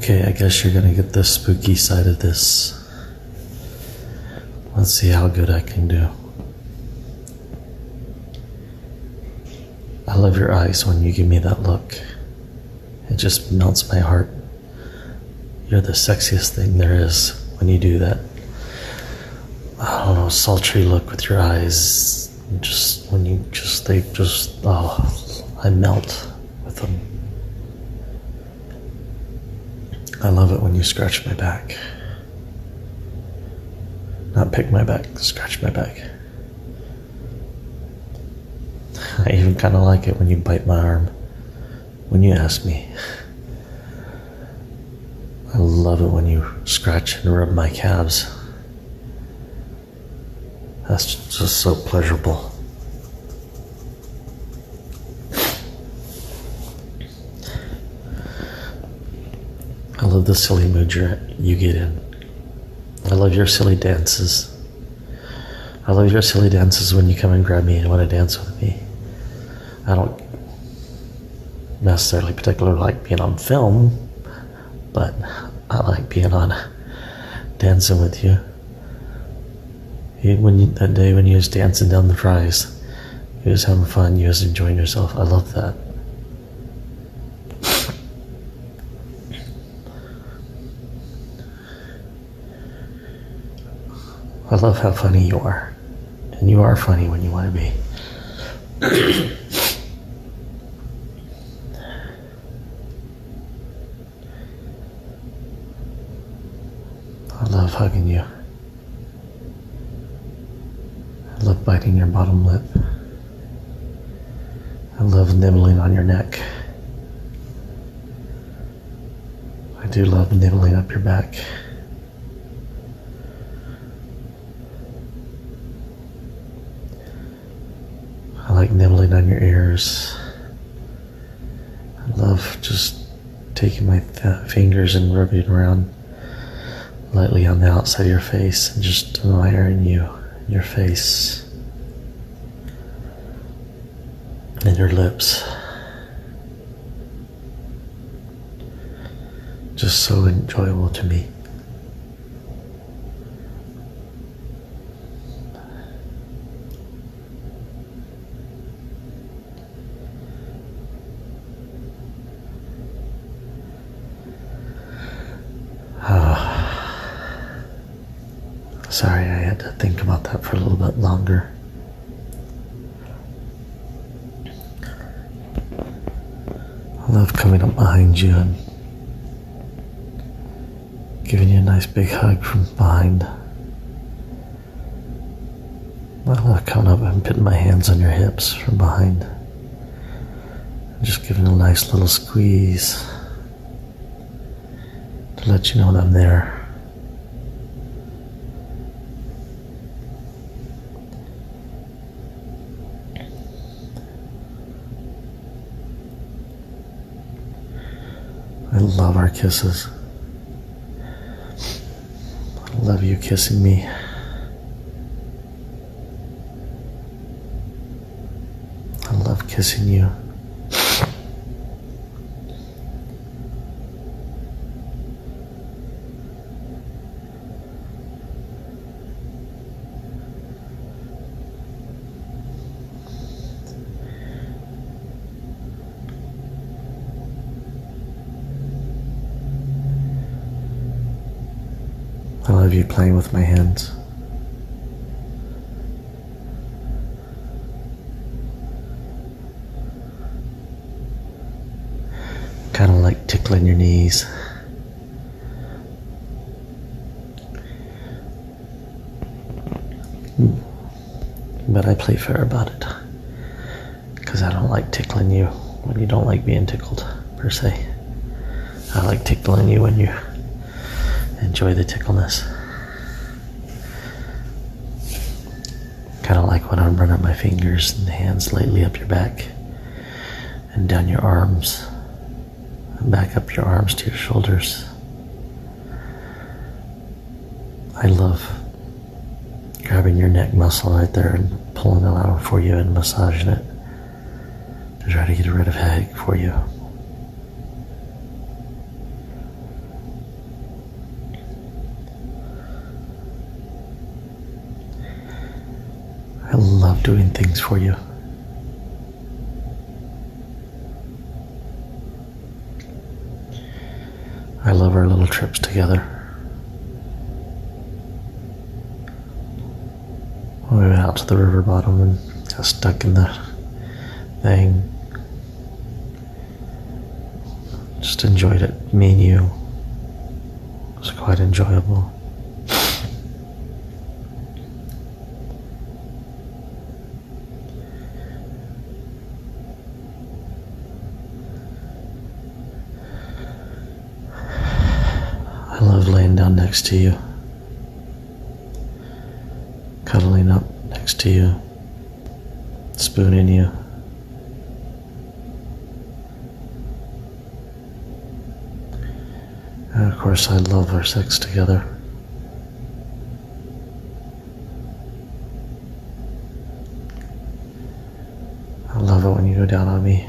Okay, I guess you're gonna get the spooky side of this. Let's see how good I can do. I love your eyes when you give me that look. It just melts my heart. You're the sexiest thing there is when you do that. I don't know, sultry look with your eyes. Just when you just, I melt with them. I love it when you scratch my back. Not pick my back, scratch my back. I even kind of like it when you bite my arm, when you ask me. I love it when you scratch and rub my calves. That's just so pleasurable. I love the silly mood you get in. I love your silly dances. I love your silly dances when you come and grab me and want to dance with me. I don't necessarily particularly like being on film, but I like being on dancing with you. That day when you was dancing down the fries, you was having fun, you was enjoying yourself. I love that. I love how funny you are. And you are funny when you want to be. I love hugging you. I love biting your bottom lip. I love nibbling on your neck. I do love nibbling up your back. I like nibbling on your ears. I love just taking my fingers and rubbing around lightly on the outside of your face and just admiring you, your face, and your lips. Just so enjoyable to me. Sorry, I had to think about that for a little bit longer. I love coming up behind you and giving you a nice big hug from behind. I love coming up and putting my hands on your hips from behind. Just giving a nice little squeeze to let you know that I'm there. I love our kisses. I love you kissing me. I love kissing you. I love you playing with my hands. Kind of like tickling your knees. But I play fair about it. Because I don't like tickling you when you don't like being tickled, per se. I like tickling you when you enjoy the tickleness. Kind of like when I'm running my fingers and hands lightly up your back and down your arms and back up your arms to your shoulders. I love grabbing your neck muscle right there and pulling it out for you and massaging it to try to get rid of headache for you. love doing things for you. I love our little trips together. We went out to the river bottom and got stuck in the thing. Just enjoyed it. Me and you. It was quite enjoyable. I love laying down next to you, cuddling up next to you, spooning you. And of course, I love our sex together. I love it when you go down on me.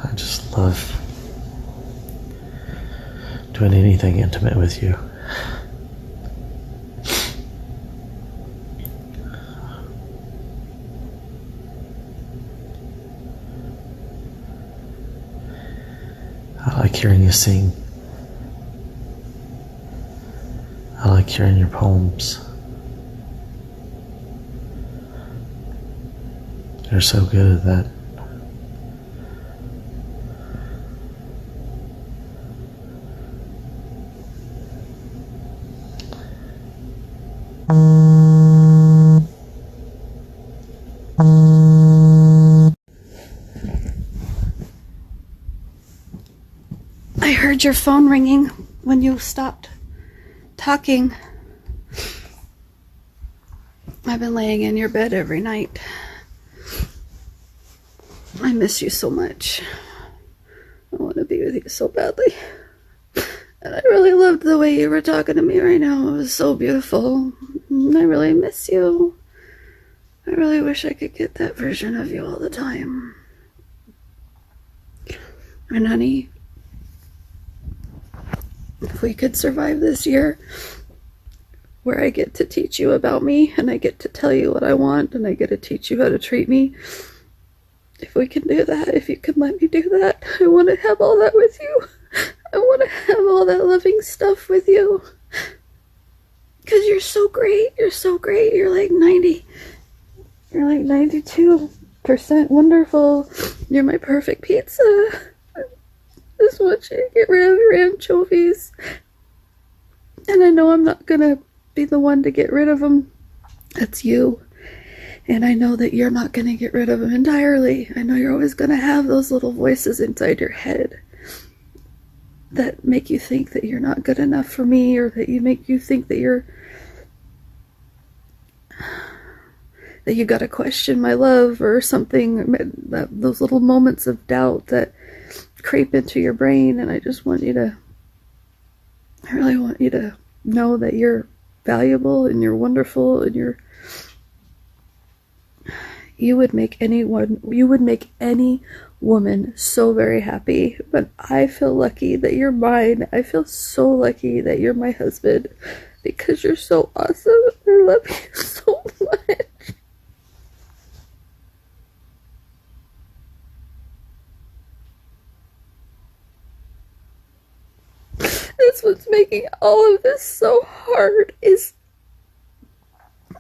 I just love doing anything intimate with you. I like hearing you sing. I like hearing your poems. They're so good at that. I heard your phone ringing when you stopped talking. I've been laying in your bed every night. I miss you so much. I want to be with you so badly. And I really loved the way you were talking to me right now. It was so beautiful. And I really miss you. I really wish I could get that version of you all the time. And honey, if we could survive this year where I get to teach you about me and I get to tell you what I want and I get to teach you how to treat me, if we can do that, if you can let me do that, I want to have all that with you. I want to have all that loving stuff with you. Because you're so great. You're so great. You're like 92% wonderful. You're my perfect pizza. I just want you to get rid of your anchovies. And I know I'm not going to be the one to get rid of them. That's you. And I know that you're not going to get rid of them entirely. I know you're always going to have those little voices inside your head that make you think that you're not good enough for me, or that make you think that you gotta question my love or something. Those little moments of doubt that creep into your brain. And I really want you to know that you're valuable and you're wonderful and you would make any woman so very happy. But I feel lucky that you're mine. I feel so lucky that you're my husband, because you're so awesome. I love you so much. That's what's making all of this so hard, is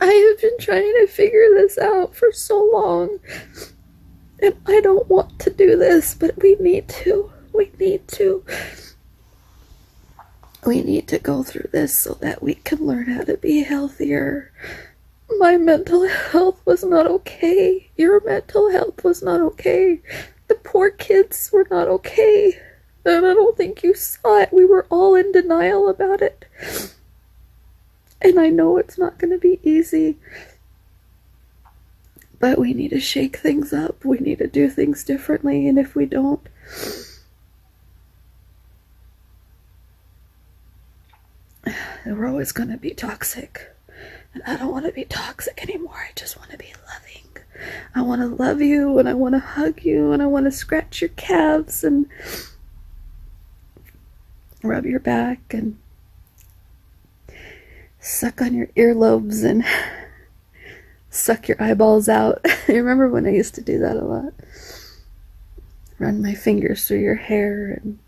I have been trying to figure this out for so long. And I don't want to do this, but we need to. We need to go through this so that we can learn how to be healthier. My mental health was not okay. Your mental health was not okay. The poor kids were not okay. And I don't think you saw it. We were all in denial about it. And I know it's not going to be easy. But we need to shake things up. We need to do things differently. And if we don't, we're always going to be toxic. And I don't want to be toxic anymore. I just want to be loving. I want to love you, and I want to hug you, and I want to scratch your calves and rub your back and suck on your earlobes and suck your eyeballs out. You remember when I used to do that a lot? Run my fingers through your hair and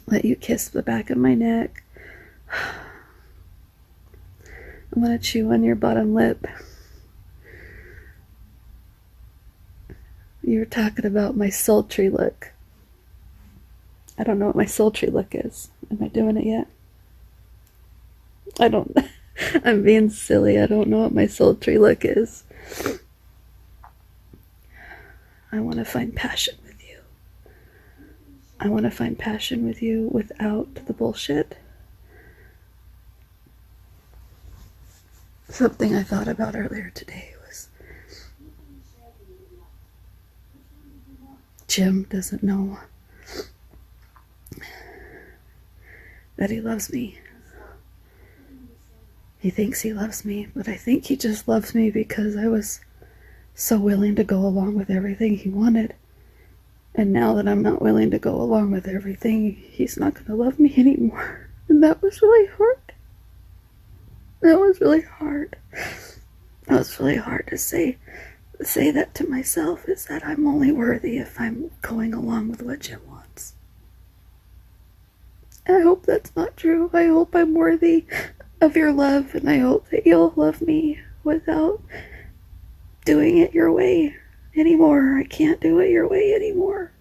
let you kiss the back of my neck. I want to chew on your bottom lip. You were talking about my sultry look. I don't know what my sultry look is. Am I doing it yet? I don't. I'm being silly. I don't know what my sultry look is. I want to find passion with you. I want to find passion with you without the bullshit. Something I thought about earlier today was Jim doesn't know that he loves me. He thinks he loves me, but I think he just loves me because I was so willing to go along with everything he wanted. And now that I'm not willing to go along with everything, he's not going to love me anymore. And that was really hard. That was really hard. That was really hard to say that to myself, is that I'm only worthy if I'm going along with what Jim wants. I hope that's not true. I hope I'm worthy of your love, and I hope that you'll love me without doing it your way anymore. I can't do it your way anymore.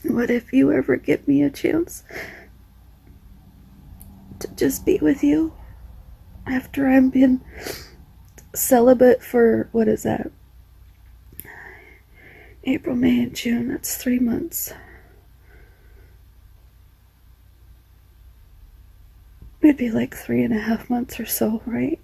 But if you ever give me a chance to just be with you after I've been celibate for, what is that? April, May, and June. That's 3 months. It'd be like 3.5 months or so, right?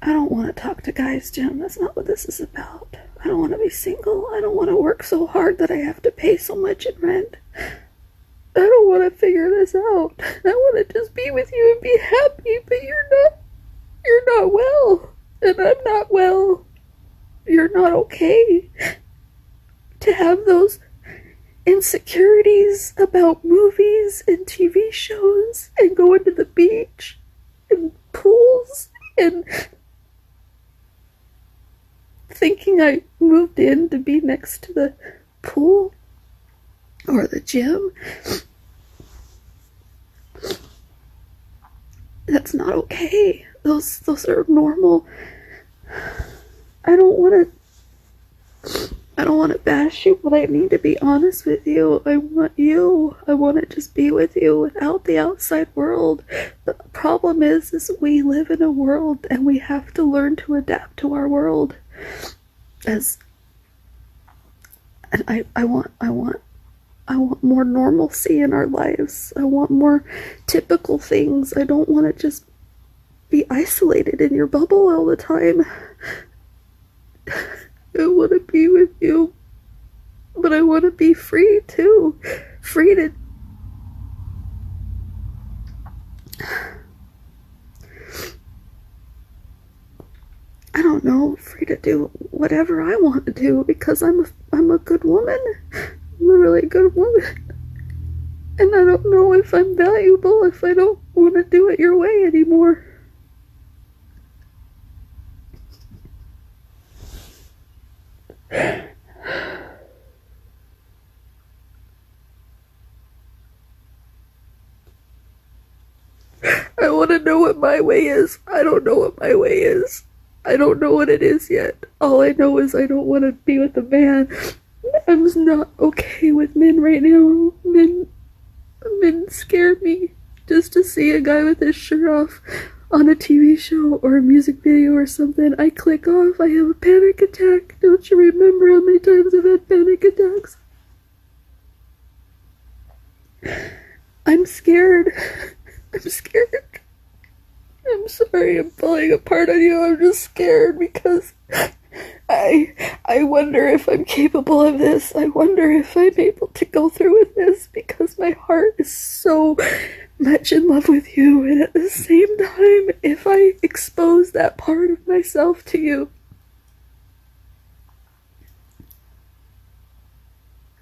I don't want to talk to guys, Jim. That's not what this is about. I don't want to be single. I don't want to work so hard that I have to pay so much in rent. I don't want to figure this out. I want to just be with you and be happy, but you're not well. And I'm not well. You're not okay. To have those insecurities about movies and TV shows and going to the beach and pools and thinking I moved in to be next to the pool or the gym. That's not okay. Those are normal. I don't want to bash you, but I need to be honest with you. I want you. I want to just be with you without the outside world. The problem is we live in a world and we have to learn to adapt to our world. And I want more normalcy in our lives. I want more typical things. I don't want to just be isolated in your bubble all the time. I want to be with you, but I want to be free too. Free to I don't know, free to do whatever I want to do because I'm a good woman. I'm a really good woman. And I don't know if I'm valuable if I don't want to do it your way anymore. I want to know what my way is. I don't know what my way is. I don't know what it is yet. All I know is I don't want to be with a man. I'm just not okay with men right now. Men scare me. Just to see a guy with his shirt off on a TV show or a music video or something, I click off. I have a panic attack. Don't you remember how many times I've had panic attacks? I'm scared. I'm scared. I'm sorry I'm falling apart on you. I'm just scared because I wonder if I'm capable of this. I wonder if I'm able to go through with this because my heart is so much in love with you, and at the same time, if I expose that part of myself to you,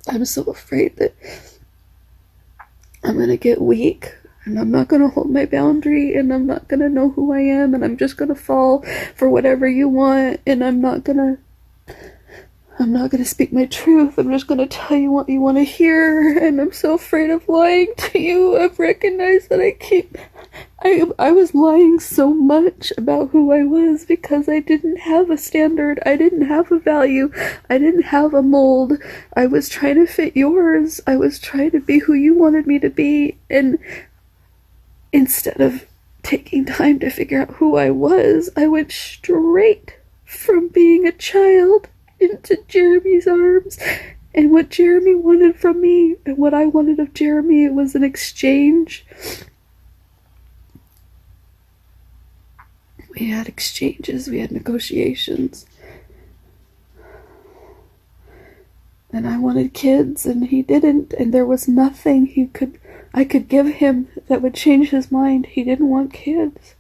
I'm so afraid that I'm going to get weak, and I'm not going to hold my boundary, and I'm not going to know who I am, and I'm just going to fall for whatever you want, and I'm not going to speak my truth. I'm just going to tell you what you want to hear, and I'm so afraid of lying to you. I've recognized that I was lying so much about who I was because I didn't have a standard. I didn't have a value. I didn't have a mold. I was trying to fit yours. I was trying to be who you wanted me to be, and instead of taking time to figure out who I was, I went straight from being a child into Jeremy's arms. And what Jeremy wanted from me and what I wanted of Jeremy, it was an exchange. We had exchanges, we had negotiations. And I wanted kids, and he didn't, and there was nothing I could give him that would change his mind. He didn't want kids.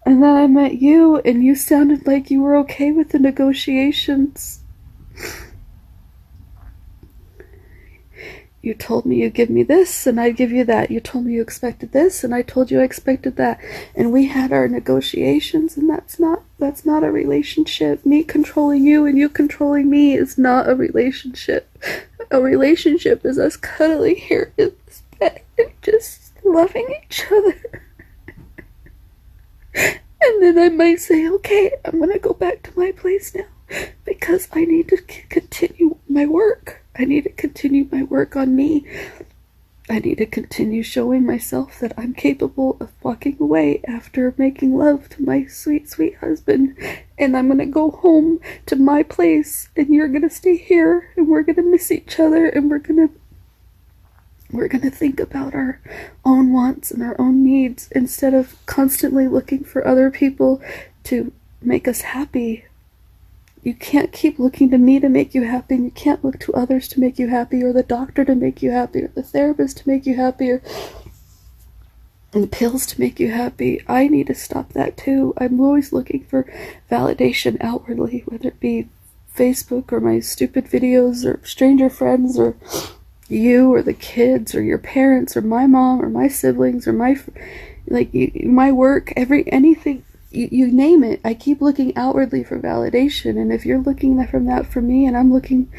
And then I met you, and you sounded like you were okay with the negotiations. You told me you'd give me this, and I'd give you that. You told me you expected this, and I told you I expected that. And we had our negotiations, and that's not a relationship. Me controlling you and you controlling me is not a relationship. A relationship is us cuddling here in this bed and just loving each other. And then I might say, okay, I'm gonna go back to my place now because I need to continue my work. I need to continue my work on me. I need to continue showing myself that I'm capable of walking away after making love to my sweet, sweet husband. And I'm gonna go home to my place, and you're gonna stay here, and we're gonna miss each other, and we're gonna think about our own wants and our own needs instead of constantly looking for other people to make us happy. You can't keep looking to me to make you happy, and you can't look to others to make you happy, or the doctor to make you happy, or the therapist to make you happy, or the pills to make you happy. I need to stop that too. I'm always looking for validation outwardly, whether it be Facebook or my stupid videos or stranger friends or you or the kids or your parents or my mom or my siblings or my work, anything. You name it. I keep looking outwardly for validation, and if you're looking from that from me, and I'm looking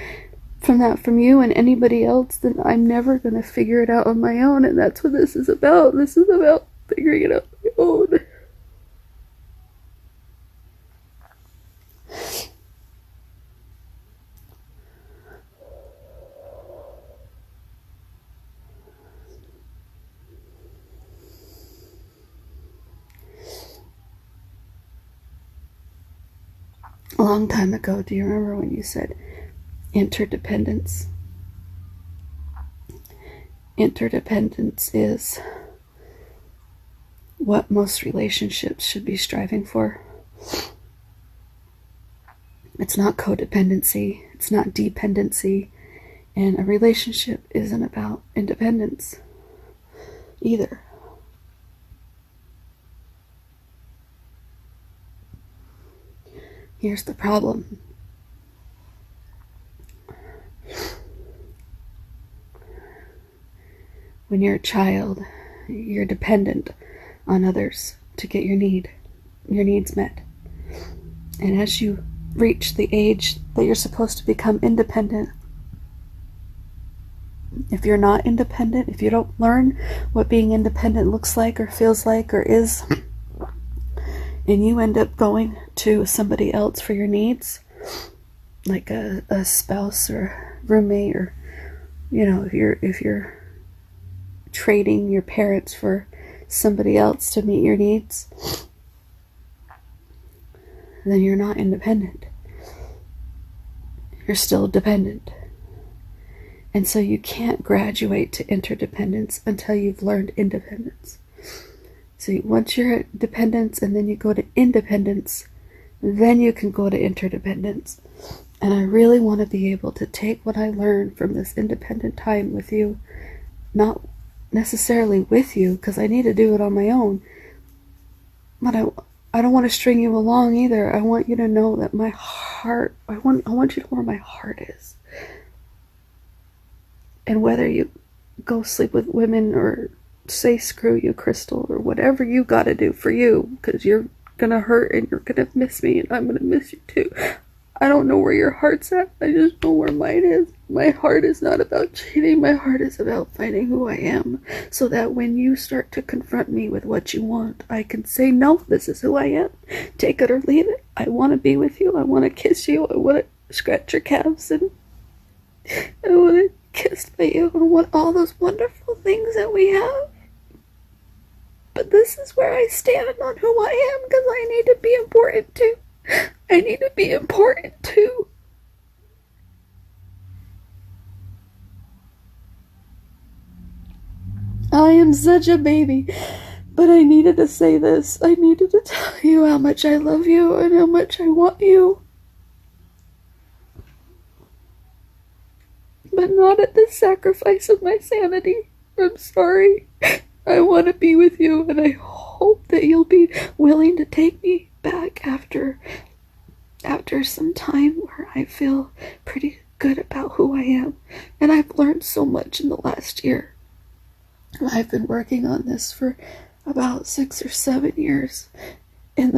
from that from you and anybody else, then I'm never going to figure it out on my own, and that's what this is about. This is about figuring it out on my own. A long time ago, do you remember when you said interdependence? Interdependence is what most relationships should be striving for. It's not codependency, it's not dependency, and a relationship isn't about independence either. Here's the problem. When you're a child, you're dependent on others to get your needs met. And as you reach the age that you're supposed to become independent, if you're not independent, if you don't learn what being independent looks like or feels like or is, and you end up going to somebody else for your needs, like a spouse or roommate, or if you're trading your parents for somebody else to meet your needs, then you're not independent. You're still dependent. And so you can't graduate to interdependence until you've learned independence. So once you're at dependence and then you go to independence, then you can go to interdependence. And I really want to be able to take what I learned from this independent time with you, not necessarily with you, because I need to do it on my own, but I don't want to string you along either. I want you to know that my heart, I want you to know where my heart is. And whether you go sleep with women or say screw you, Crystal, or whatever you gotta do for you, because you're gonna hurt and you're gonna miss me and I'm gonna miss you too. I don't know where your heart's at. I just know where mine is. My heart is not about cheating. My heart is about finding who I am, so that when you start to confront me with what you want, I can say, no, this is who I am. Take it or leave it. I want to be with you. I want to kiss you. I want to scratch your calves and I want to kiss by you. I want all those wonderful things that we have. But this is where I stand on who I am, because I need to be important too. I need to be important too. I am such a baby, but I needed to say this. I needed to tell you how much I love you and how much I want you. But not at the sacrifice of my sanity. I'm sorry. I want to be with you, and I hope that you'll be willing to take me back after some time where I feel pretty good about who I am. And I've learned so much in the last year. I've been working on this for about 6 or 7 years, and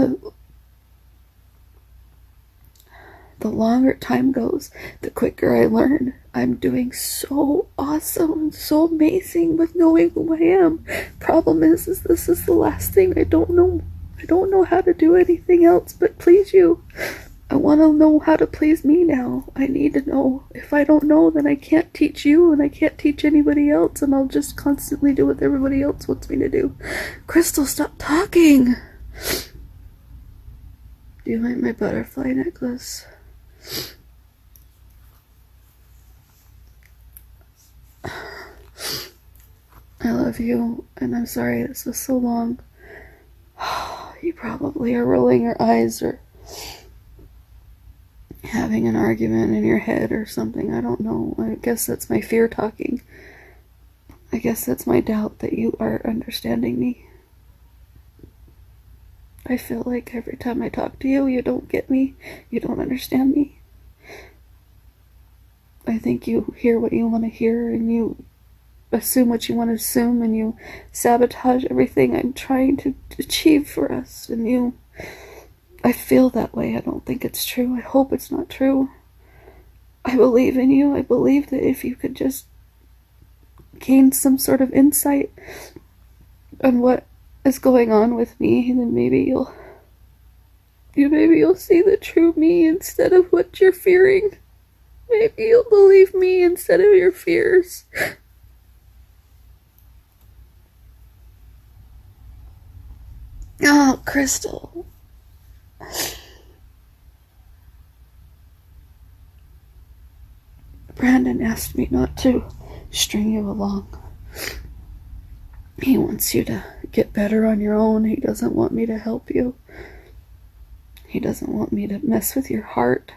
the longer time goes, the quicker I learn. I'm doing so awesome and so amazing with knowing who I am. Problem is this is the last thing. I don't know how to do anything else but please you. I want to know how to please me now. I need to know. If I don't know, then I can't teach you and I can't teach anybody else, and I'll just constantly do what everybody else wants me to do. Crystal, stop talking. Do you like my butterfly necklace? I love you, and I'm sorry this was so long. You probably are rolling your eyes or having an argument in your head or something. I don't know. I guess that's my fear talking. I guess that's my doubt that you are understanding me. I feel like every time I talk to you, you don't get me. You don't understand me. I think you hear what you want to hear and you assume what you want to assume and you sabotage everything I'm trying to achieve for us. And I feel that way. I don't think it's true. I hope it's not true. I believe in you. I believe that if you could just gain some sort of insight on what is going on with me, then maybe you'll see the true me instead of what you're fearing. Maybe you'll believe me instead of your fears. Oh, Crystal. Brandon asked me not to string you along. He wants you to get better on your own. He doesn't want me to help you. He doesn't want me to mess with your heart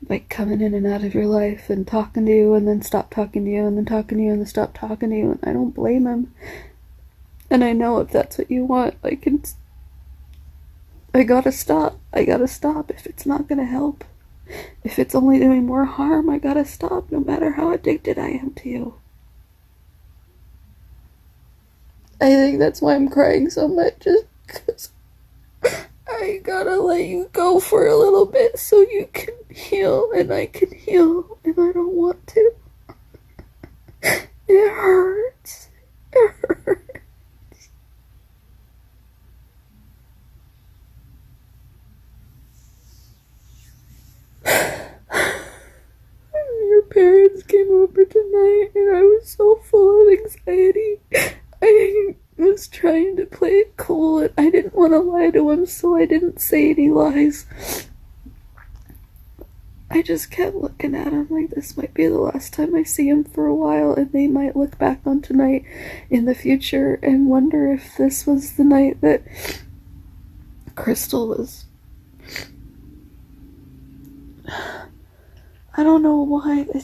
by coming in and out of your life and talking to you and then stop talking to you and then talking to you and then stop talking to you. And I don't blame him. And I know if that's what you want, I gotta stop. I gotta stop if it's not gonna help. If it's only doing more harm, I gotta stop, no matter how addicted I am to you. I think that's why I'm crying so much, just because I gotta let you go for a little bit so you can heal and I can heal, and I don't want to. It hurts. It hurts. Your parents came over tonight and I was so full of anxiety. I was trying to play it cool and I didn't want to lie to him, so I didn't say any lies. I just kept looking at him like this might be the last time I see him for a while, and they might look back on tonight in the future and wonder if this was the night that Crystal was... I don't know why. I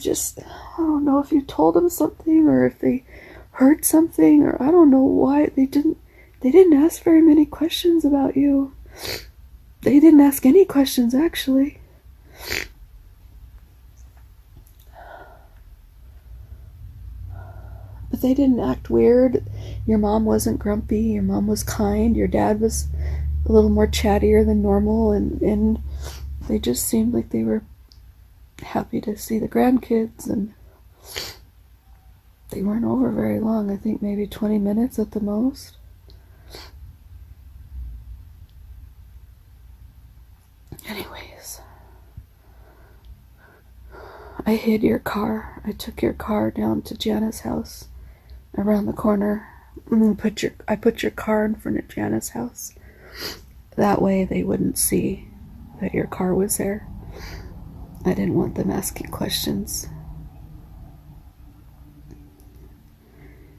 don't know if you told them something or if they heard something, or I don't know why they didn't ask very many questions about you. They didn't ask any questions, actually. But they didn't act weird. Your mom wasn't grumpy. Your mom was kind. Your dad was a little more chattier than normal, and they just seemed like they were happy to see the grandkids, and they weren't over very long. I think maybe 20 minutes at the most. Anyways, I hid your car. I took your car down to Jana's house around the corner. I put your car in front of Jana's house. That way they wouldn't see that your car was there. I didn't want them asking questions.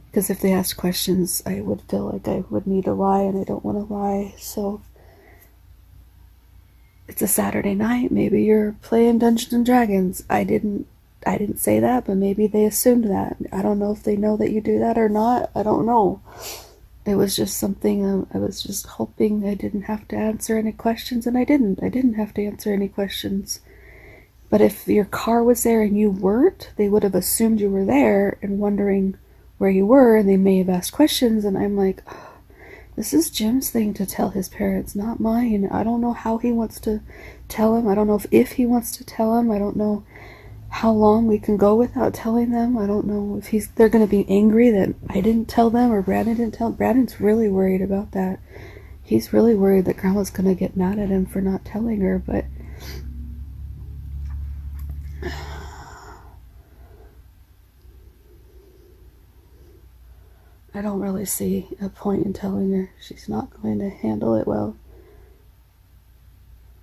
Because if they asked questions, I would feel like I would need to lie, and I don't want to lie. So it's a Saturday night. Maybe you're playing Dungeons and Dragons. I didn't say that, but maybe they assumed that. I don't know if they know that you do that or not. I don't know. It was just something I was just hoping I didn't have to answer any questions, and I didn't. I didn't have to answer any questions. But if your car was there and you weren't, they would have assumed you were there and wondering where you were, and they may have asked questions, and I'm like, oh, this is Jim's thing to tell his parents, not mine. I don't know how he wants to tell him. I don't know if he wants to tell him. I don't know how long we can go without telling them. I don't know if they're going to be angry that I didn't tell them or Brandon didn't tell them. Brandon's really worried about that. He's really worried that Grandma's going to get mad at him for not telling her, but I don't really see a point in telling her. She's not going to handle it well.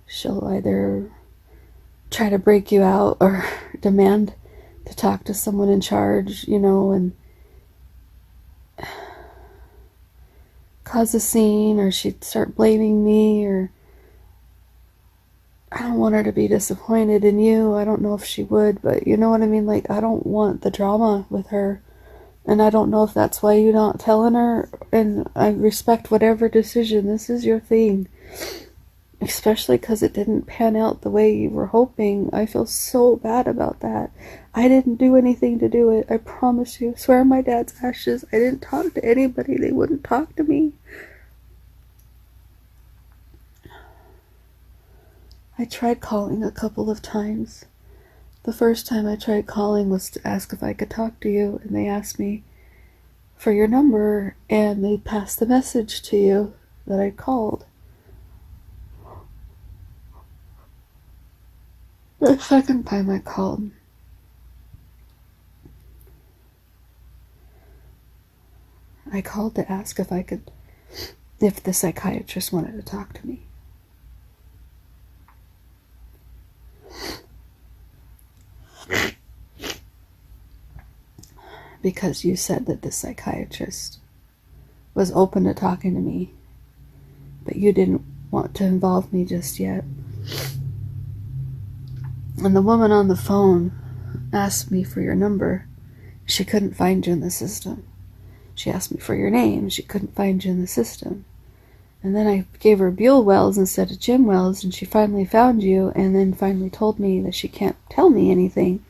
She'll either try to break you out or demand to talk to someone in charge, and cause a scene, or she'd start blaming me, or I don't want her to be disappointed in you. I don't know if she would, but you know what I mean? Like, I don't want the drama with her. And I don't know if that's why you're not telling her, and I respect whatever decision. This is your thing. Especially because it didn't pan out the way you were hoping. I feel so bad about that. I didn't do anything to do it. I promise you. I swear on my dad's ashes, I didn't talk to anybody. They wouldn't talk to me. I tried calling a couple of times. The first time I tried calling was to ask if I could talk to you, and they asked me for your number, and they passed the message to you that I called. The second time I called, to ask if the psychiatrist wanted to talk to me. Because you said that the psychiatrist was open to talking to me, but you didn't want to involve me just yet. And the woman on the phone asked me for your number. She couldn't find you in the system. She asked me for your name. She couldn't find you in the system. And then I gave her Buell Wells instead of Jim Wells, and she finally found you, and then finally told me that she can't tell me anything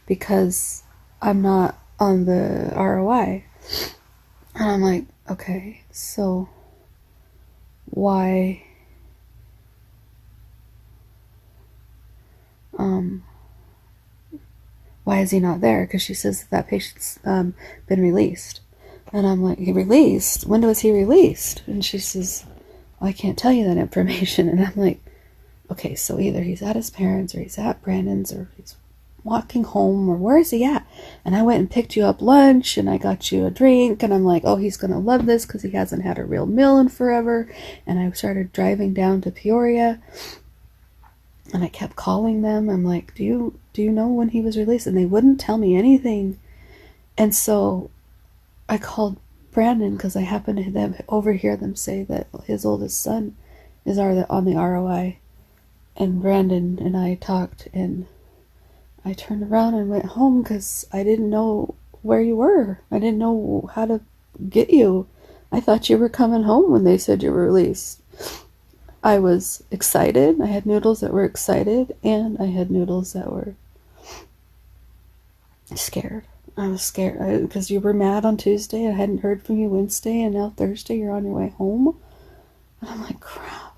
because I'm not on the ROI. And I'm like, okay, so why is he not there? Because she says that patient's been released. And I'm like, he released? When was he released? And she says, well, I can't tell you that information. And I'm like, okay, so either he's at his parents', or he's at Brandon's, or he's walking home, or where is he at? And I went and picked you up lunch, and I got you a drink, and I'm like, oh, he's gonna love this because he hasn't had a real meal in forever. And I started driving down to Peoria, and I kept calling them. I'm like, do you know when he was released? And they wouldn't tell me anything. And so I called Brandon because I happened to overhear them say that his oldest son is on the ROI. And Brandon and I talked, and I turned around and went home because I didn't know where you were. I didn't know how to get you. I thought you were coming home when they said you were released. I was excited. I had noodles that were excited, and I had noodles that were scared. I was scared because you were mad on Tuesday. I hadn't heard from you Wednesday, and now Thursday you're on your way home. And I'm like, crap.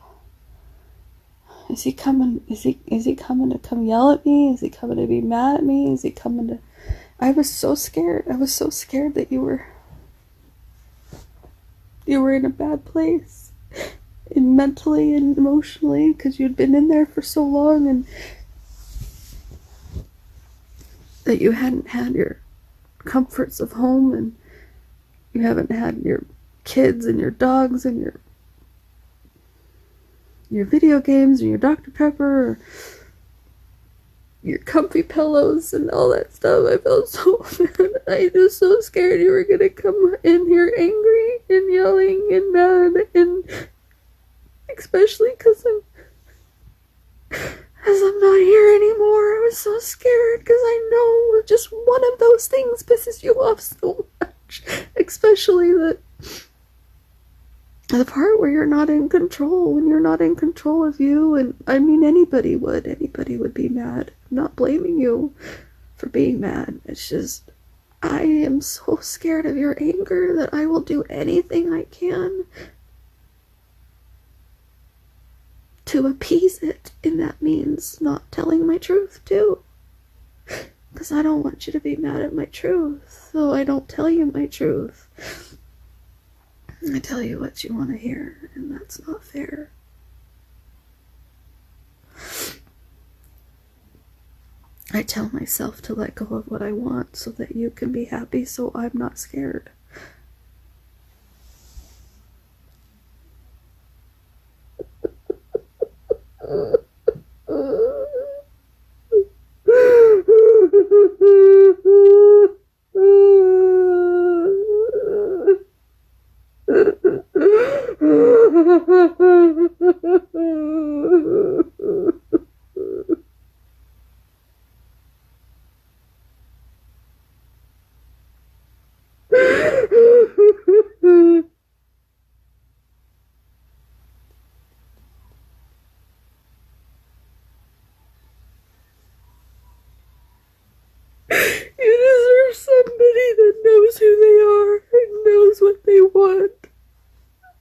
Is he coming? Is he coming to come yell at me? Is he coming to be mad at me? Is he coming to? I was so scared. I was so scared that you were in a bad place, and mentally and emotionally, because you'd been in there for so long, and that you hadn't had your comforts of home, and you haven't had your kids and your dogs and your video games and your Dr. Pepper, or your comfy pillows and all that stuff. I felt so bad. I was so scared you were gonna come in here angry and yelling and mad, and especially because I'm not here anymore. I was so scared because I know just one of those things pisses you off so much, especially the part where you're not in control, when you're not in control of you. And I mean, anybody would be mad. I'm not blaming you for being mad. It's just, I am so scared of your anger that I will do anything I can to appease it, and that means not telling my truth too, because I don't want you to be mad at my truth, so I don't tell you my truth. I tell you what you want to hear, and that's not fair. I tell myself to let go of what I want so that you can be happy, so I'm not scared. You deserve somebody that knows who they are and knows what they want.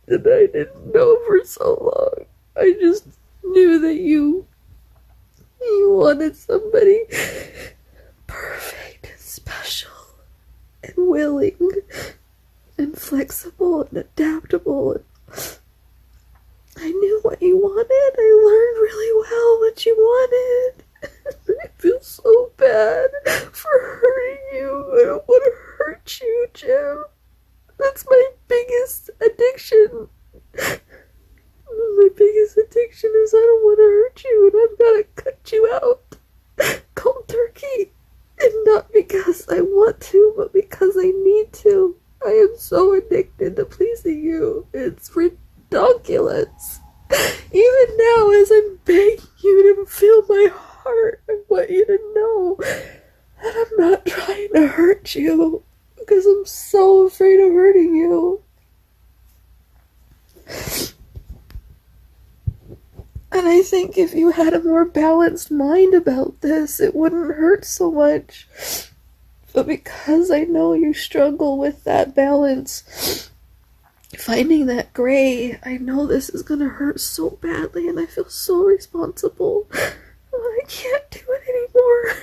And I didn't know for so long. I just knew that you wanted somebody perfect and special and willing and flexible and adaptable. And I knew what you wanted. I learned really well what you wanted. I feel so bad for hurting you. I don't want to hurt you, Jim. That's my biggest addiction. My biggest addiction is I don't want to hurt you, and I've got to cut you out cold turkey. And not because I want to, but because I need to. I am so addicted to pleasing you. It's ridiculous. Even now, as I'm begging you to feel my heart, I want you to know that I'm not trying to hurt you, because I'm so afraid of hurting you. And I think if you had a more balanced mind about this, it wouldn't hurt so much. But because I know you struggle with that balance, finding that gray, I know this is gonna hurt so badly, and I feel so responsible. I can't do it anymore.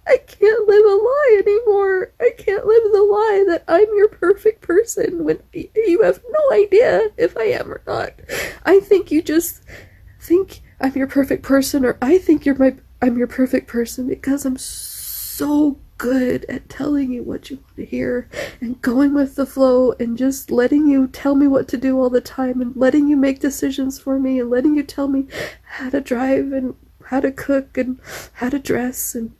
I can't live a lie anymore. I can't live the lie that I'm your perfect person when you have no idea if I am or not. I think you just think I'm your perfect person, or I think I'm your perfect person because I'm so good at telling you what you want to hear and going with the flow and just letting you tell me what to do all the time and letting you make decisions for me and letting you tell me how to drive and how to cook and how to dress and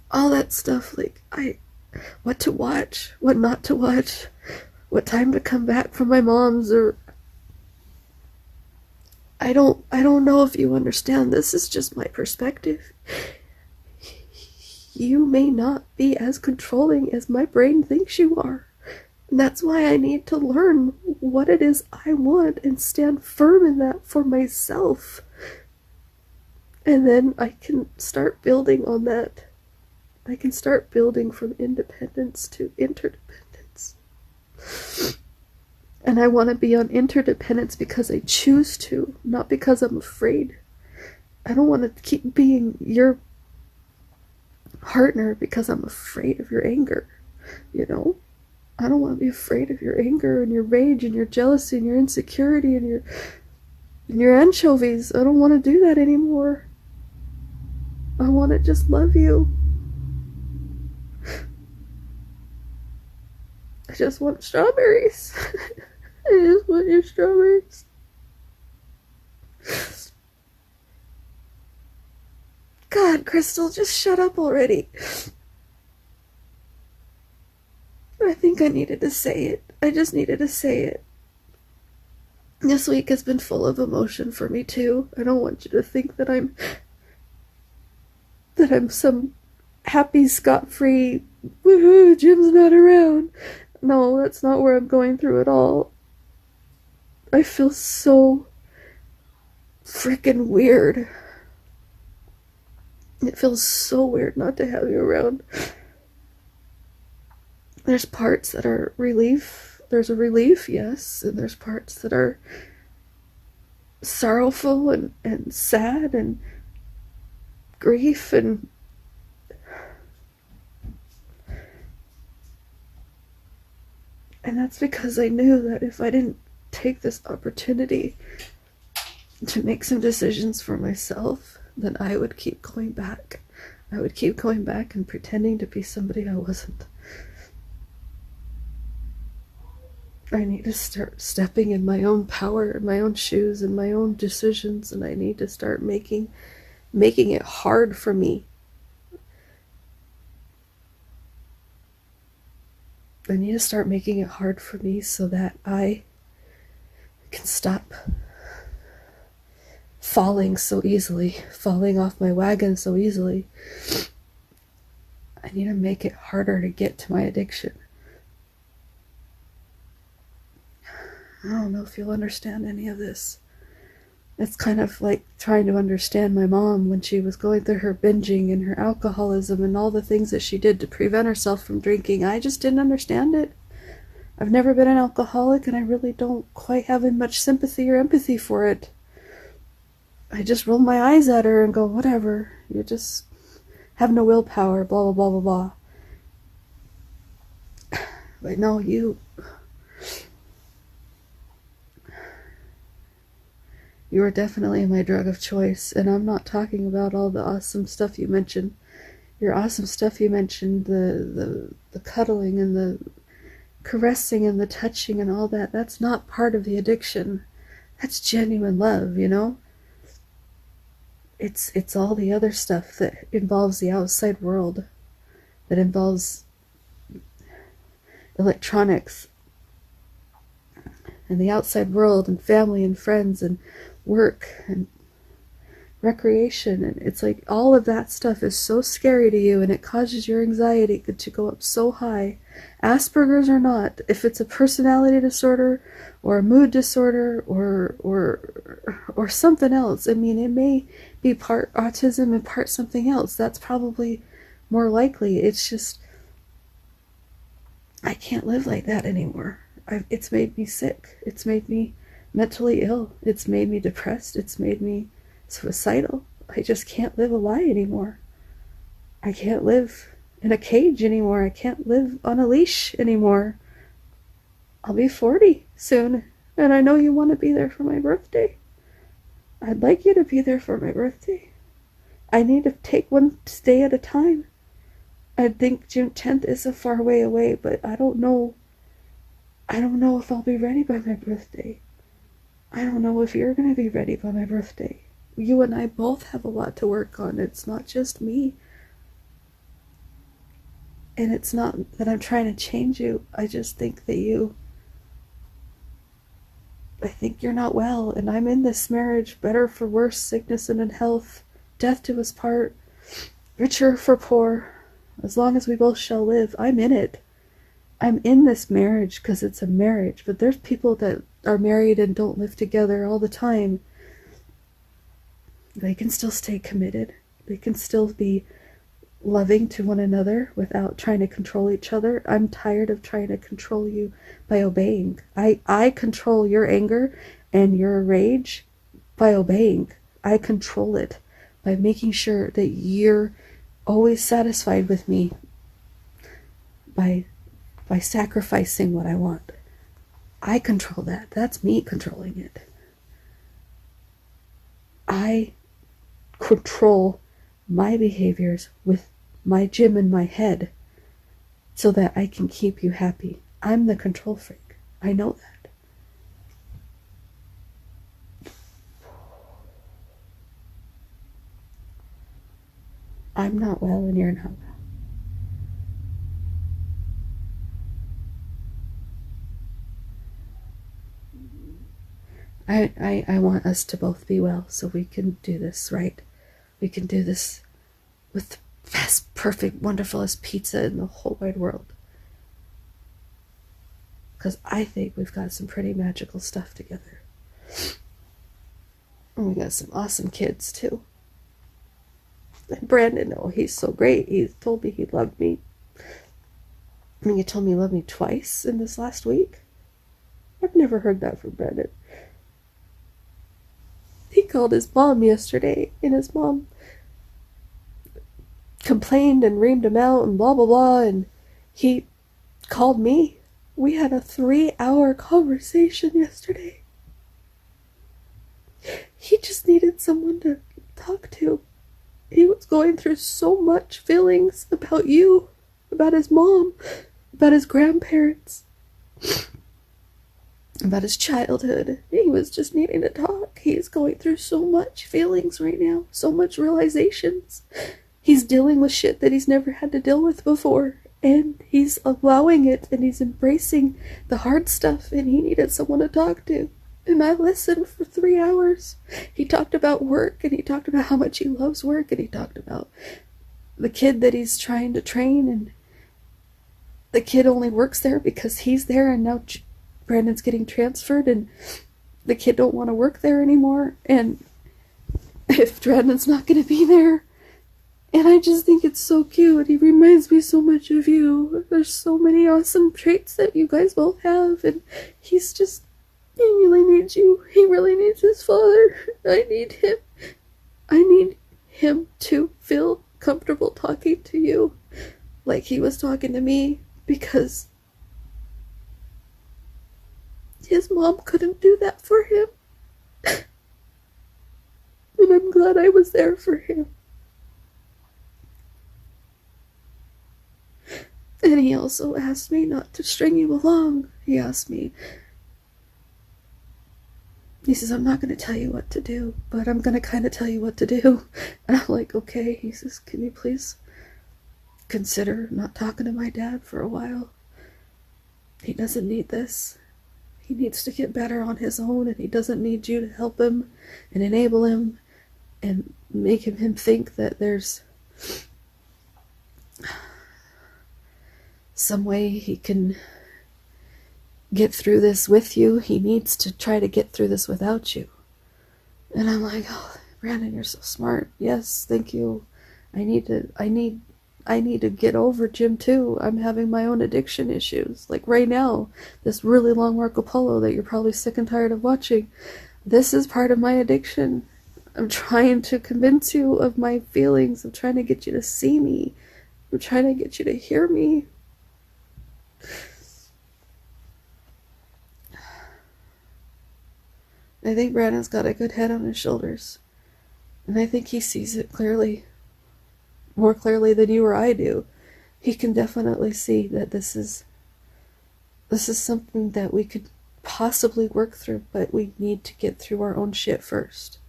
all that stuff. Like, what to watch, what not to watch, what time to come back from my mom's, or I don't know if you understand. This is just my perspective. You may not be as controlling as my brain thinks you are. And that's why I need to learn what it is I want and stand firm in that for myself. And then I can start building on that I can start building from independence to interdependence. And I want to be on interdependence because I choose to, not because I'm afraid. I don't want to keep being your partner because I'm afraid of your anger, you know? I don't want to be afraid of your anger and your rage and your jealousy and your insecurity and your anchovies. I don't want to do that anymore. I want to just love you. I just want strawberries. I just want your strawberries. God, Crystal, just shut up already. I think I needed to say it. I just needed to say it. This week has been full of emotion for me too. I don't want you to think that I'm some happy, scot-free, woohoo, Jim's not around. No, that's not where I'm going through at all. I feel so freaking weird. It feels so weird not to have you around. There's parts that are relief. There's a relief, yes, and there's parts that are sorrowful and sad and grief and that's because I knew that if I didn't take this opportunity to make some decisions for myself, then I would keep going back. I would keep going back and pretending to be somebody I wasn't. I need to start stepping in my own power, in my own shoes, in my own decisions, and I need to start making it hard for me. I need to start making it hard for me so that I can stop falling so easily, falling off my wagon so easily. I need to make it harder to get to my addiction. I don't know if you'll understand any of this. It's kind of like trying to understand my mom when she was going through her binging and her alcoholism and all the things that she did to prevent herself from drinking. I just didn't understand it. I've never been an alcoholic, and I really don't quite have much sympathy or empathy for it. I just roll my eyes at her and go, whatever, you just have no willpower, blah, blah, blah, blah, blah. But no, you are definitely my drug of choice, and I'm not talking about all the awesome stuff you mentioned. Your awesome stuff you mentioned, the cuddling and the caressing and the touching and all that, that's not part of the addiction. That's genuine love, you know? It's all the other stuff that involves the outside world, that involves electronics and the outside world and family and friends and work and recreation, and it's like all of that stuff is so scary to you, and it causes your anxiety to go up so high. Asperger's or not, if it's a personality disorder or a mood disorder or something else, I mean, it may be part autism and part something else. That's probably more likely. It's just I can't live like that anymore. It's made me sick. It's made me mentally ill. It's made me depressed. It's made me suicidal. I just can't live a lie anymore. I can't live in a cage anymore. I can't live on a leash anymore. I'll be 40 soon, and I know you want to be there for my birthday. I'd like you to be there for my birthday. I need to take one day at a time. I think June 10th is a far way away, but I don't know if I'll be ready by my birthday. I don't know if you're going to be ready by my birthday. You and I both have a lot to work on. It's not just me. And it's not that I'm trying to change you. I just think that I think you're not well, and I'm in this marriage, better for worse, sickness and in health, death to us part, richer for poor, as long as we both shall live. I'm in it. I'm in this marriage because it's a marriage, but there's people that are married and don't live together all the time. They can still stay committed. They can still be loving to one another without trying to control each other. I'm tired of trying to control you by obeying. I control your anger and your rage by obeying. I control it by making sure that you're always satisfied with me by sacrificing what I want. I control that. That's me controlling it. I control my behaviors with my gym in my head so that I can keep you happy. I'm the control freak. I know that. I'm not well and you're not well. I want us to both be well so we can do this right. We can do this with the best, perfect, wonderfulest pizza in the whole wide world. Because I think we've got some pretty magical stuff together. And we got some awesome kids too. And Brandon, oh, he's so great. He told me he loved me. I mean, he told me he loved me twice in this last week. I've never heard that from Brandon. He called his mom yesterday, and his mom complained and reamed him out and blah, blah, blah, and he called me. We had a 3-hour conversation yesterday. He just needed someone to talk to. He was going through so much feelings about you, about his mom, about his grandparents, about his childhood. He was just needing to talk. He's going through so much feelings right now, so much realizations. He's dealing with shit that he's never had to deal with before, and he's allowing it, and he's embracing the hard stuff, and he needed someone to talk to. And I listened for 3 hours. He talked about work, and he talked about how much he loves work, and he talked about the kid that he's trying to train, and the kid only works there because he's there, and now Brandon's getting transferred, and the kid don't want to work there anymore, and if Brandon's not going to be there, and I just think it's so cute. He reminds me so much of you. There's so many awesome traits that you guys both have, and he really needs you. He really needs his father. I need him. I need him to feel comfortable talking to you like he was talking to me, because his mom couldn't do that for him. And I'm glad I was there for him. And he also asked me not to string you along. He asked me, he says, I'm not going to tell you what to do, but I'm going to kind of tell you what to do. And I'm like, okay. He says, can you please consider not talking to my dad for a while? He doesn't need this. He needs to get better on his own, and he doesn't need you to help him and enable him and make him think that there's some way he can get through this with you. He needs to try to get through this without you. And I'm like, oh, Brandon, you're so smart. Yes, thank you. I need to get over Jim too. I'm having my own addiction issues. Like right now, this really long Marco Polo that you're probably sick and tired of watching, this is part of my addiction. I'm trying to convince you of my feelings. I'm trying to get you to see me. I'm trying to get you to hear me. I think Brandon's got a good head on his shoulders. And I think he sees it clearly. More clearly than you or I do. He can definitely see that this is something that we could possibly work through, but we need to get through our own shit first.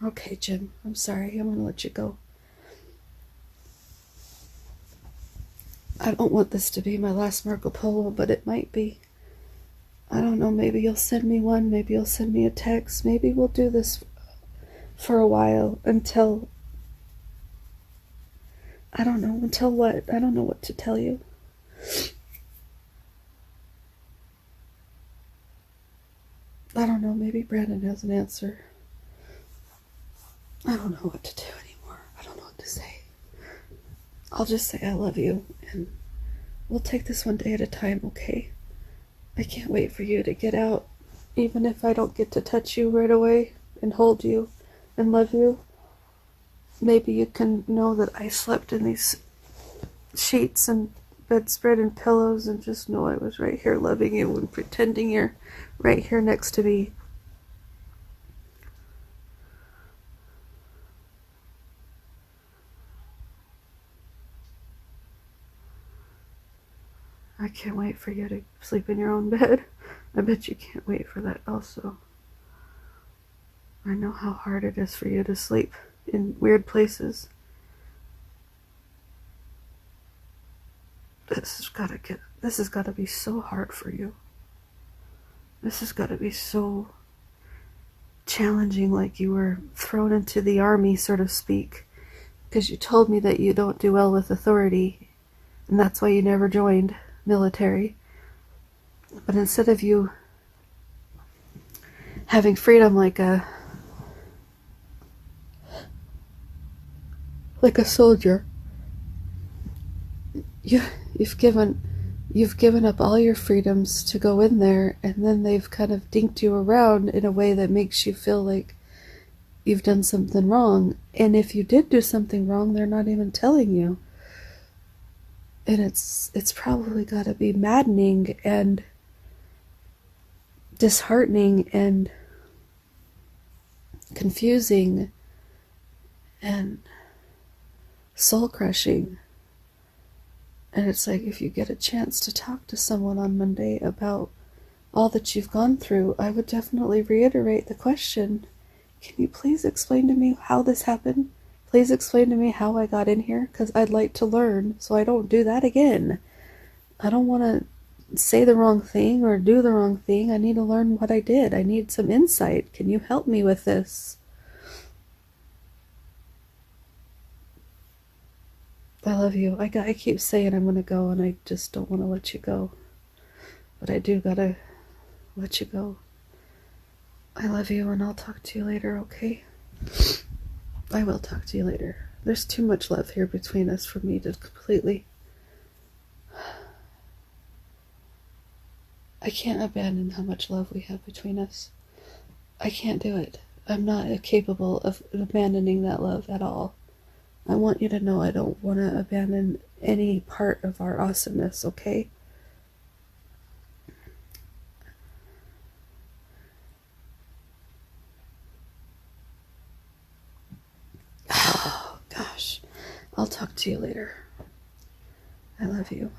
Okay, Jim, I'm sorry. I'm gonna let you go. I don't want this to be my last Marco Polo, but it might be. I don't know, maybe you'll send me one, maybe you'll send me a text, maybe we'll do this for a while until, I don't know, until what? I don't know what to tell you. I don't know, maybe Brandon has an answer. I don't know what to do anymore. I don't know what to say. I'll just say I love you, and we'll take this one day at a time, okay? I can't wait for you to get out, even if I don't get to touch you right away and hold you and love you. Maybe you can know that I slept in these sheets and bedspread and pillows and just know I was right here loving you and pretending you're right here next to me. I can't wait for you to sleep in your own bed. I bet you can't wait for that also. I know how hard it is for you to sleep in weird places. This has gotta be so hard for you. This has gotta be so challenging, like you were thrown into the army, so to speak, because you told me that you don't do well with authority, and that's why you never joined military. But instead of you having freedom like a soldier, you've given up all your freedoms to go in there, and then they've kind of dinked you around in a way that makes you feel like you've done something wrong. And if you did do something wrong, they're not even telling you. And it's probably got to be maddening and disheartening and confusing and soul-crushing. And it's like, if you get a chance to talk to someone on Monday about all that you've gone through, I would definitely reiterate the question, can you please explain to me how this happened? Please explain to me how I got in here, because I'd like to learn so I don't do that again. I don't want to say the wrong thing or do the wrong thing. I need to learn what I did. I need some insight. Can you help me with this? I love you. I keep saying I'm going to go, and I just don't want to let you go. But I do gotta let you go. I love you, and I'll talk to you later, okay? I will talk to you later. There's too much love here between us for me to completely... I can't abandon how much love we have between us. I can't do it. I'm not capable of abandoning that love at all. I want you to know I don't want to abandon any part of our awesomeness, okay? Oh, gosh. I'll talk to you later. I love you.